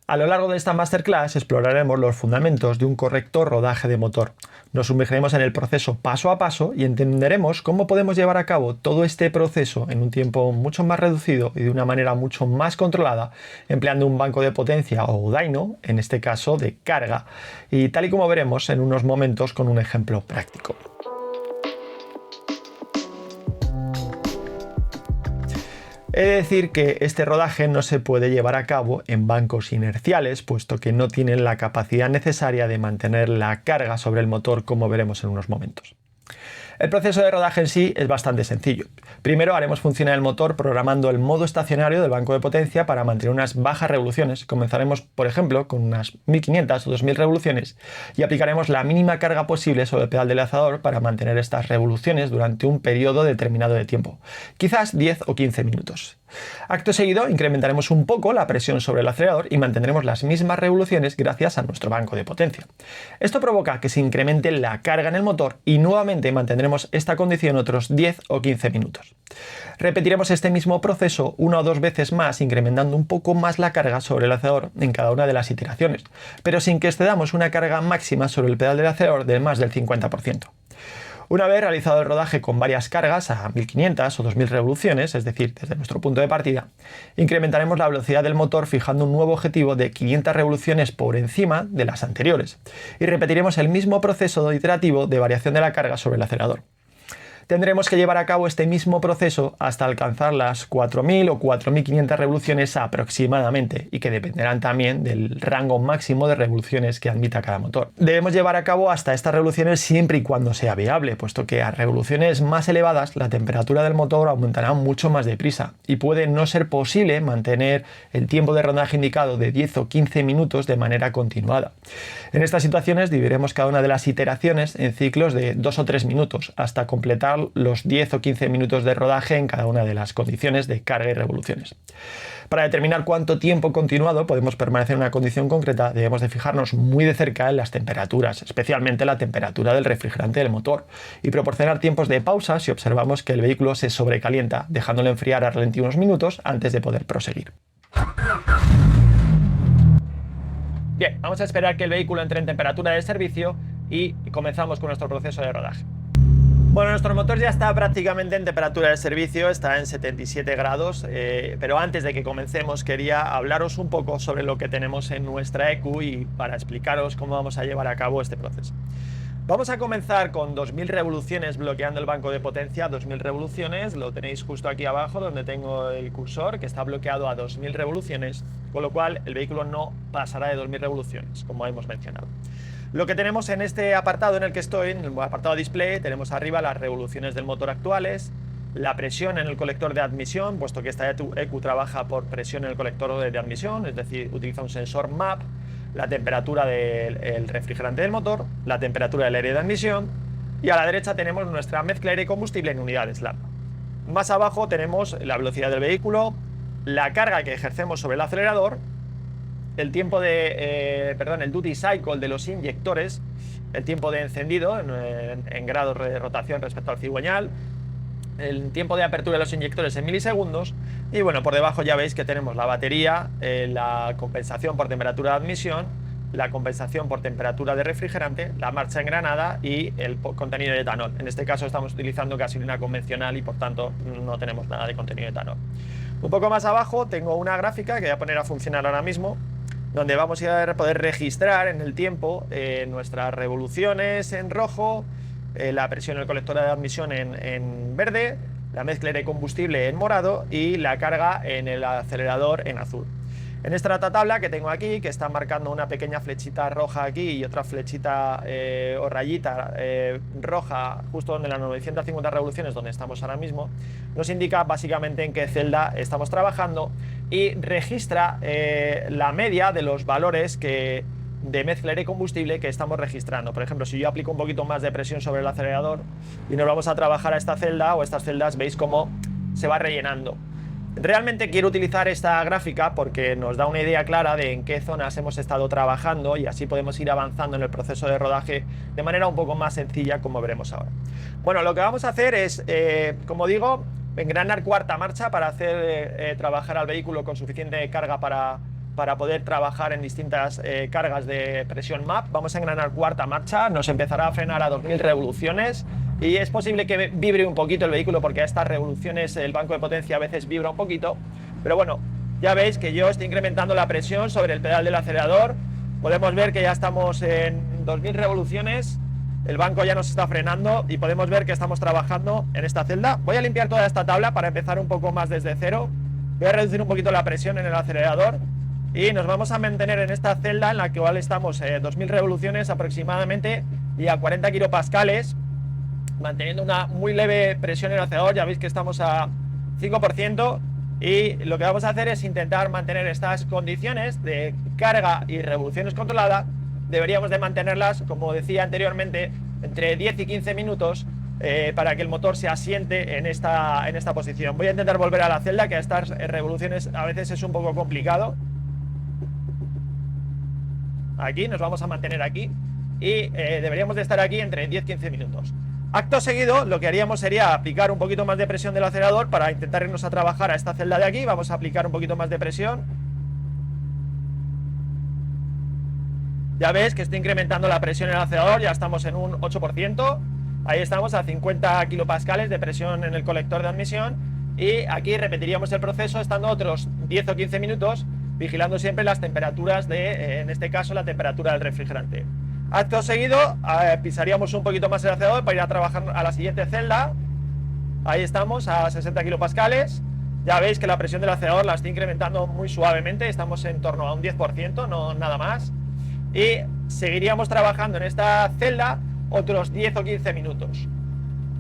A lo largo de esta masterclass exploraremos los fundamentos de un correcto rodaje de motor. Nos sumergiremos en el proceso paso a paso y entenderemos cómo podemos llevar a cabo todo este proceso en un tiempo mucho más reducido y de una manera mucho más controlada, empleando un banco de potencia o dyno, en este caso de carga, y tal y como veremos en unos momentos con un ejemplo práctico. He de decir que este rodaje no se puede llevar a cabo en bancos inerciales, puesto que no tienen la capacidad necesaria de mantener la carga sobre el motor, como veremos en unos momentos. El proceso de rodaje en sí es bastante sencillo. Primero haremos funcionar el motor programando el modo estacionario del banco de potencia para mantener unas bajas revoluciones. Comenzaremos, por ejemplo, con unas 1500 o 2000 revoluciones y aplicaremos la mínima carga posible sobre el pedal del lanzador para mantener estas revoluciones durante un periodo determinado de tiempo, quizás 10 o 15 minutos. Acto seguido, incrementaremos un poco la presión sobre el acelerador y mantendremos las mismas revoluciones gracias a nuestro banco de potencia. Esto provoca que se incremente la carga en el motor y nuevamente mantendremos esta condición otros 10 o 15 minutos. Repetiremos este mismo proceso una o dos veces más, incrementando un poco más la carga sobre el acelerador en cada una de las iteraciones, pero sin que excedamos una carga máxima sobre el pedal del acelerador de más del 50%. Una vez realizado el rodaje con varias cargas a 1500 o 2000 revoluciones, es decir, desde nuestro punto de partida, incrementaremos la velocidad del motor fijando un nuevo objetivo de 500 revoluciones por encima de las anteriores y repetiremos el mismo proceso iterativo de variación de la carga sobre el acelerador. Tendremos que llevar a cabo este mismo proceso hasta alcanzar las 4000 o 4500 revoluciones aproximadamente y que dependerán también del rango máximo de revoluciones que admita cada motor. Debemos llevar a cabo hasta estas revoluciones siempre y cuando sea viable, puesto que a revoluciones más elevadas la temperatura del motor aumentará mucho más deprisa y puede no ser posible mantener el tiempo de rodaje indicado de 10 o 15 minutos de manera continuada. En estas situaciones dividiremos cada una de las iteraciones en ciclos de 2 o 3 minutos hasta completar los 10 o 15 minutos de rodaje en cada una de las condiciones de carga y revoluciones. Para determinar cuánto tiempo continuado podemos permanecer en una condición concreta, debemos de fijarnos muy de cerca en las temperaturas, especialmente la temperatura del refrigerante del motor, y proporcionar tiempos de pausa si observamos que el vehículo se sobrecalienta, dejándolo enfriar a ralentí unos minutos antes de poder proseguir. Bien, vamos a esperar que el vehículo entre en temperatura de servicio y comenzamos con nuestro proceso de rodaje. Bueno, nuestro motor ya está prácticamente en temperatura de servicio, está en 77 grados, pero antes de que comencemos quería hablaros un poco sobre lo que tenemos en nuestra ECU y para explicaros cómo vamos a llevar a cabo este proceso. Vamos a comenzar con 2000 revoluciones bloqueando el banco de potencia. 2000 revoluciones, lo tenéis justo aquí abajo donde tengo el cursor, que está bloqueado a 2000 revoluciones, con lo cual el vehículo no pasará de 2000 revoluciones, como hemos mencionado. Lo que tenemos en este apartado en el que estoy, en el apartado display, tenemos arriba las revoluciones del motor actuales, la presión en el colector de admisión, puesto que esta ECU trabaja por presión en el colector de admisión, es decir, utiliza un sensor MAP, la temperatura del refrigerante del motor, la temperatura del aire de admisión, y a la derecha tenemos nuestra mezcla aire-combustible en unidades lambda. Más abajo tenemos la velocidad del vehículo, la carga que ejercemos sobre el acelerador, el tiempo el duty cycle de los inyectores, el tiempo de encendido en grados de rotación respecto al cigüeñal, el tiempo de apertura de los inyectores en milisegundos y bueno, por debajo ya veis que tenemos la batería, la compensación por temperatura de admisión, la compensación por temperatura de refrigerante, la marcha engranada y el contenido de etanol. En este caso estamos utilizando gasolina convencional y por tanto no tenemos nada de contenido de etanol. Un poco más abajo tengo una gráfica que voy a poner a funcionar ahora mismo, donde vamos a poder registrar en el tiempo nuestras revoluciones en rojo, la presión en el colector de admisión en verde, la mezcla de combustible en morado y la carga en el acelerador en azul. En esta tabla que tengo aquí, que está marcando una pequeña flechita roja aquí y otra flechita o rayita roja justo donde las 950 revoluciones donde estamos ahora mismo, nos indica básicamente en qué celda estamos trabajando y registra la media de los valores de mezcla aire combustible que estamos registrando. Por ejemplo, si yo aplico un poquito más de presión sobre el acelerador y nos vamos a trabajar a esta celda o estas celdas, veis cómo se va rellenando. Realmente quiero utilizar esta gráfica porque nos da una idea clara de en qué zonas hemos estado trabajando y así podemos ir avanzando en el proceso de rodaje de manera un poco más sencilla, como veremos ahora. Bueno, lo que vamos a hacer es, como digo, engranar cuarta marcha para hacer trabajar al vehículo con suficiente carga para para poder trabajar en distintas cargas de presión MAP. Vamos a engranar cuarta marcha, nos empezará a frenar a 2000 revoluciones y es posible que vibre un poquito el vehículo porque a estas revoluciones el banco de potencia a veces vibra un poquito, pero bueno, ya veis que yo estoy incrementando la presión sobre el pedal del acelerador. Podemos ver que ya estamos en 2000 revoluciones, el banco ya nos está frenando y podemos ver que estamos trabajando en esta celda. Voy a limpiar toda esta tabla para empezar un poco más desde cero. Voy a reducir un poquito la presión en el acelerador y nos vamos a mantener en esta celda en la que igual estamos 2000 revoluciones aproximadamente y a 40 kilopascales, manteniendo una muy leve presión en el acelerador. Ya veis que estamos a 5%. Y lo que vamos a hacer es intentar mantener estas condiciones de carga y revoluciones controlada. Deberíamos de mantenerlas, como decía anteriormente, entre 10 y 15 minutos para que el motor se asiente en esta posición. Voy a intentar volver a la celda, que a estas revoluciones a veces es un poco complicado. Aquí, nos vamos a mantener aquí y deberíamos de estar aquí entre 10-15 minutos. Acto seguido, lo que haríamos sería aplicar un poquito más de presión del acelerador para intentar irnos a trabajar a esta celda de aquí. Vamos a aplicar un poquito más de presión. Ya ves que estoy incrementando la presión en el acelerador, ya estamos en un 8%. Ahí estamos a 50 kilopascales de presión en el colector de admisión. Y aquí repetiríamos el proceso estando otros 10 o 15 minutos, vigilando siempre las temperaturas en este caso, la temperatura del refrigerante. Acto seguido, pisaríamos un poquito más el acelerador para ir a trabajar a la siguiente celda. Ahí estamos a 60 kilopascales. Ya veis que la presión del acelerador la estoy incrementando muy suavemente, estamos en torno a un 10%, no nada más. Y seguiríamos trabajando en esta celda otros 10 o 15 minutos.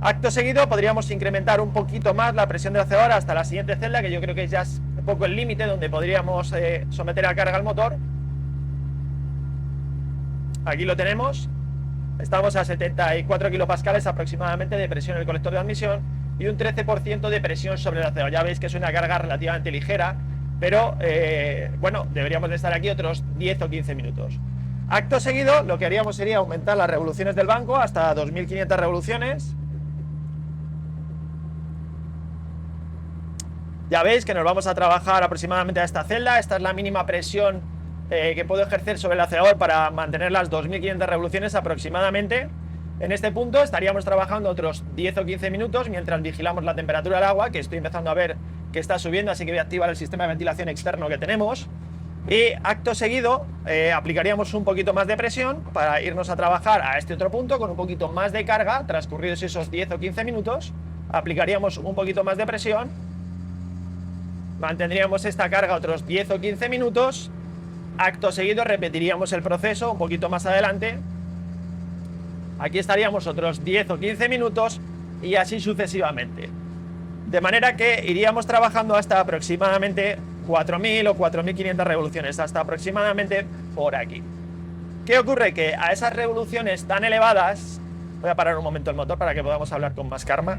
Acto seguido podríamos incrementar un poquito más la presión del acelerador hasta la siguiente celda, que yo creo que ya es un poco el límite donde podríamos someter a carga el motor. Aquí lo tenemos, estamos a 74 kilopascales aproximadamente de presión en el colector de admisión y un 13% de presión sobre el acelerador. Ya veis que es una carga relativamente ligera, pero bueno, deberíamos de estar aquí otros 10 o 15 minutos. Acto seguido, lo que haríamos sería aumentar las revoluciones del banco hasta 2500 revoluciones. Ya veis que nos vamos a trabajar aproximadamente a esta celda. Esta es la mínima presión que puedo ejercer sobre el acelerador para mantener las 2500 revoluciones aproximadamente. En este punto estaríamos trabajando otros 10 o 15 minutos mientras vigilamos la temperatura del agua, que estoy empezando a ver que está subiendo, así que voy a activar el sistema de ventilación externo que tenemos. Y acto seguido aplicaríamos un poquito más de presión para irnos a trabajar a este otro punto con un poquito más de carga. Transcurridos esos 10 o 15 minutos, aplicaríamos un poquito más de presión, mantendríamos esta carga otros 10 o 15 minutos. Acto seguido repetiríamos el proceso un poquito más adelante. Aquí estaríamos otros 10 o 15 minutos y así sucesivamente. De manera que iríamos trabajando hasta aproximadamente 4000 o 4500 revoluciones, hasta aproximadamente por aquí. ¿Qué ocurre? Que a esas revoluciones tan elevadas, voy a parar un momento el motor para que podamos hablar con más calma.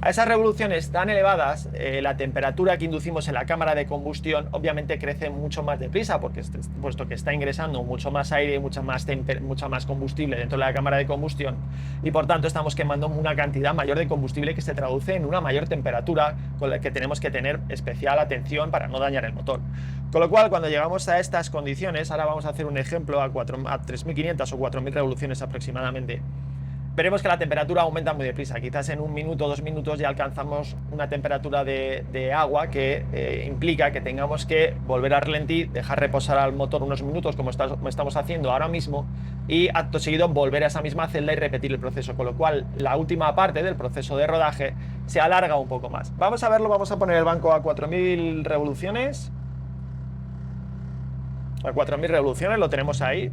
A esas revoluciones tan elevadas, la temperatura que inducimos en la cámara de combustión obviamente crece mucho más deprisa, porque puesto que está ingresando mucho más aire y mucha más combustible dentro de la cámara de combustión, y por tanto estamos quemando una cantidad mayor de combustible que se traduce en una mayor temperatura con la que tenemos que tener especial atención para no dañar el motor. Con lo cual, cuando llegamos a estas condiciones, ahora vamos a hacer un ejemplo a 3500 o 4000 revoluciones aproximadamente, veremos que la temperatura aumenta muy deprisa. Quizás en un minuto o 2 minutos ya alcanzamos una temperatura de agua que implica que tengamos que volver a ralentir, dejar reposar al motor unos minutos como estamos haciendo ahora mismo y acto seguido volver a esa misma celda y repetir el proceso, con lo cual la última parte del proceso de rodaje se alarga un poco más. Vamos a verlo, vamos a poner el banco a 4000 revoluciones. A 4000 revoluciones lo tenemos ahí.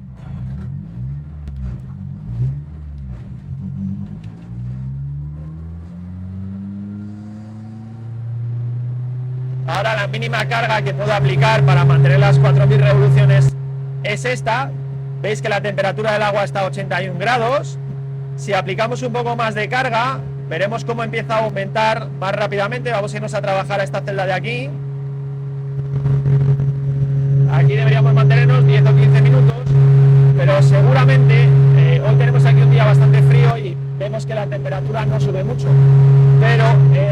Ahora la mínima carga que puedo aplicar para mantener las 4000 revoluciones es esta. Veis que la temperatura del agua está a 81 grados. Si aplicamos un poco más de carga, veremos cómo empieza a aumentar más rápidamente. Vamos a irnos a trabajar a esta celda de aquí. Aquí deberíamos mantenernos 10 o 15 minutos, pero seguramente hoy tenemos aquí un día bastante frío y vemos que la temperatura no sube mucho, pero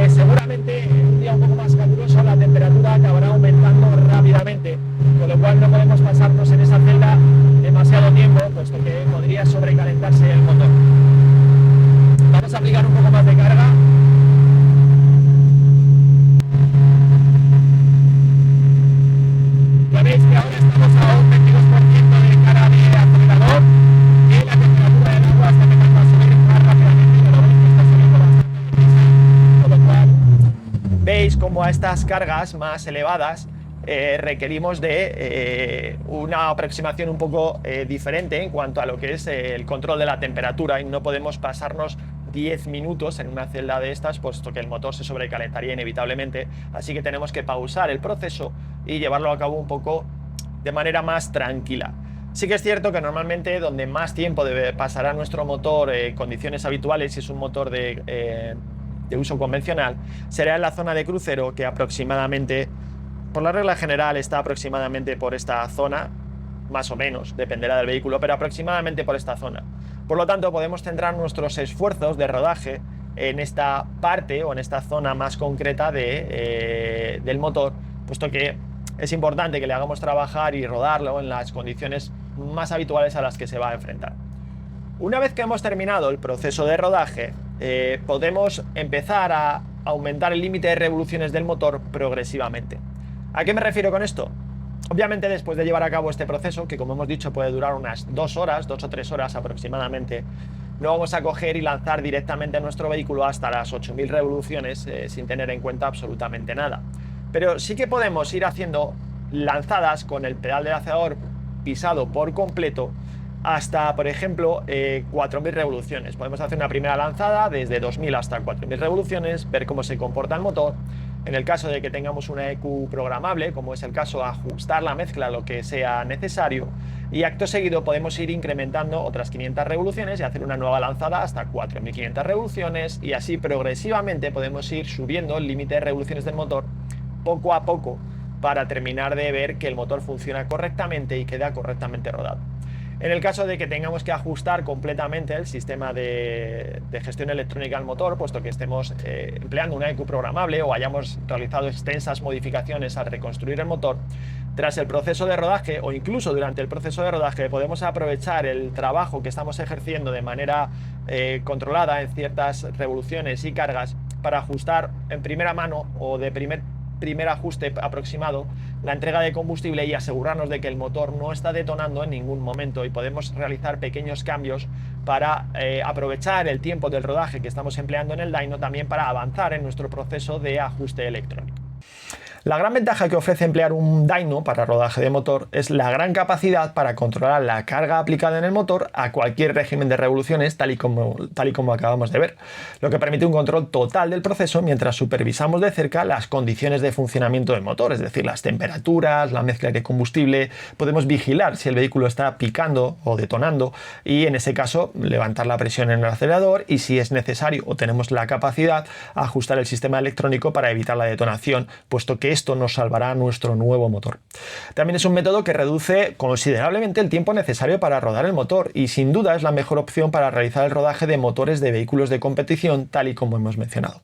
seguramente en un día un poco más caluroso la temperatura acabará aumentando rápidamente, con lo cual podría sobrecalentarse el motor. Vamos a aplicar un poco más de carga. Ya veis que ahora estamos a un 22% de carga de acelerador y la temperatura del agua está empezando a subir más rápidamente, pero veis que está subiendo bastante deprisa, con lo cual veis como a estas cargas más elevadas requerimos de una aproximación un poco diferente en cuanto a lo que es el control de la temperatura, y no podemos pasarnos 10 minutos en una celda de estas, puesto que el motor se sobrecalentaría inevitablemente, así que tenemos que pausar el proceso y llevarlo a cabo un poco de manera más tranquila. Sí que es cierto que normalmente donde más tiempo pasará nuestro motor en condiciones habituales, si es un motor de uso convencional, será en la zona de crucero, que aproximadamente, por la regla general, está aproximadamente por esta zona, más o menos, dependerá del vehículo, pero aproximadamente por esta zona. Por lo tanto, podemos centrar nuestros esfuerzos de rodaje en esta parte o en esta zona más concreta del motor, puesto que es importante que le hagamos trabajar y rodarlo en las condiciones más habituales a las que se va a enfrentar. Una vez que hemos terminado el proceso de rodaje, podemos empezar a aumentar el límite de revoluciones del motor progresivamente. ¿A qué me refiero con esto? Obviamente, después de llevar a cabo este proceso, que como hemos dicho puede durar unas 2 horas, 2 o 3 horas aproximadamente, no vamos a coger y lanzar directamente a nuestro vehículo hasta las 8000 revoluciones sin tener en cuenta absolutamente nada. Pero sí que podemos ir haciendo lanzadas con el pedal del acelerador pisado por completo hasta, por ejemplo, 4000 revoluciones. Podemos hacer una primera lanzada desde 2000 hasta 4000 revoluciones, ver cómo se comporta el motor. En el caso de que tengamos una EQ programable, como es el caso, ajustar la mezcla a lo que sea necesario, y acto seguido podemos ir incrementando otras 500 revoluciones y hacer una nueva lanzada hasta 4500 revoluciones, y así progresivamente podemos ir subiendo el límite de revoluciones del motor poco a poco para terminar de ver que el motor funciona correctamente y queda correctamente rodado. En el caso de que tengamos que ajustar completamente el sistema de gestión electrónica al motor, puesto que estemos empleando una EQ programable o hayamos realizado extensas modificaciones al reconstruir el motor, tras el proceso de rodaje o incluso durante el proceso de rodaje podemos aprovechar el trabajo que estamos ejerciendo de manera controlada en ciertas revoluciones y cargas para ajustar en primera mano o de primer ajuste aproximado la entrega de combustible y asegurarnos de que el motor no está detonando en ningún momento, y podemos realizar pequeños cambios para aprovechar el tiempo del rodaje que estamos empleando en el dyno también para avanzar en nuestro proceso de ajuste electrónico. La gran ventaja que ofrece emplear un dyno para rodaje de motor es la gran capacidad para controlar la carga aplicada en el motor a cualquier régimen de revoluciones, tal y como acabamos de ver, lo que permite un control total del proceso mientras supervisamos de cerca las condiciones de funcionamiento del motor, es decir, las temperaturas, la mezcla de combustible. Podemos vigilar si el vehículo está picando o detonando y, en ese caso, levantar la presión en el acelerador, y si es necesario o tenemos la capacidad, ajustar el sistema electrónico para evitar la detonación, puesto que esto nos salvará nuestro nuevo motor. También es un método que reduce considerablemente el tiempo necesario para rodar el motor, y sin duda es la mejor opción para realizar el rodaje de motores de vehículos de competición, tal y como hemos mencionado.